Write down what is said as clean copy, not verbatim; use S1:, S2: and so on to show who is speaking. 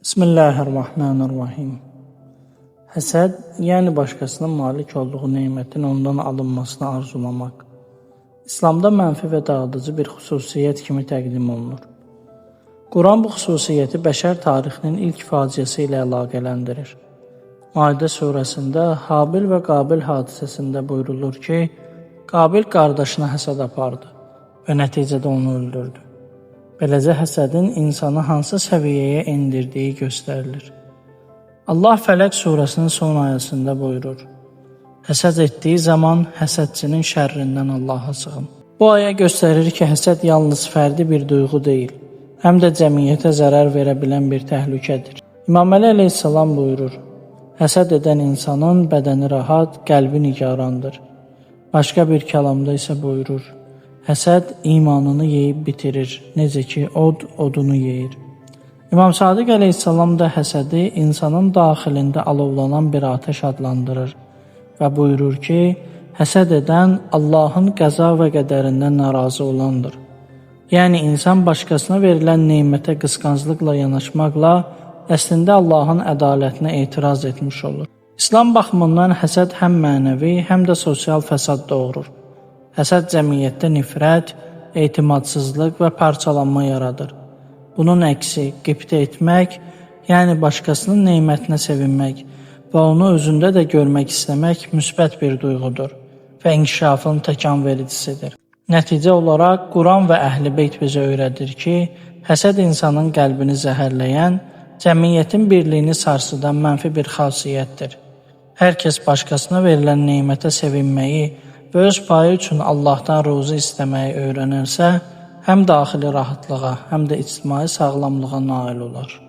S1: Bismillahirrahmanirrahim. Həsəd, yəni başqasının malik olduğu nemətin ondan alınmasını arzulamaq. İslamda mənfi və dağıdıcı bir xüsusiyyət kimi təqdim olunur. Quran bu xüsusiyyəti bəşər tarixinin ilk faciəsi ilə əlaqələndirir. Maidə surəsində Habil və Qabil hadisəsində buyrulur ki, Qabil qardaşına həsəd apardı və nəticədə onu öldürdü. Beləcə həsədin insanı hansı səviyyəyə endirdiyi göstərilir. Allah Fələq surəsinin son ayəsində buyurur: Həsəd etdiyi zaman həsədçinin şərrindən Allaha sığın. Bu ayə göstərir ki, həsəd yalnız fərdi bir duyğu deyil, həm də cəmiyyətə zərər verə bilən bir təhlükədir. İmam Əli əleyhissalam buyurur: Həsəd edən insanın bədəni rahat, qəlbi nigarandır. Başqa bir kəlamda isə buyurur: Həsəd imanını yeyib bitirir, necə ki od odunu yeyir. İmam Sadiq əleyhissalam da həsədi insanın daxilində alovlanan bir atəş adlandırır və buyurur ki, həsəd edən Allahın qəza və qədərindən narazı olandır. Yəni insan başqasına verilən nemətə qısqanclıqla yanaşmaqla əslində Allahın ədalətinə etiraz etmiş olur. İslam baxımından həsəd həm mənəvi, həm də sosial fəsad doğurur. Həsəd cəmiyyətdə nifrət, etimadsızlıq və parçalanma yaradır. Bunun əksi qibtə etmək, yəni başqasının nemətinə sevinmək və onu özündə də görmək istəmək müsbət bir duyğudur və inkişafın təkan vericisidir. Nəticə olaraq Quran və Əhl-i Beyt bizə öyrədir ki, həsəd insanın qəlbini zəhərləyən, cəmiyyətin birliyini sarsıdan mənfi bir xasiyyətdir. Hər kəs başqasına verilən nemətə sevinməyi və öz payı üçün Allahdan ruzi istəməyi öyrənərsə, həm daxili rahatlığa, həm də ictimai sağlamlığa nail olar.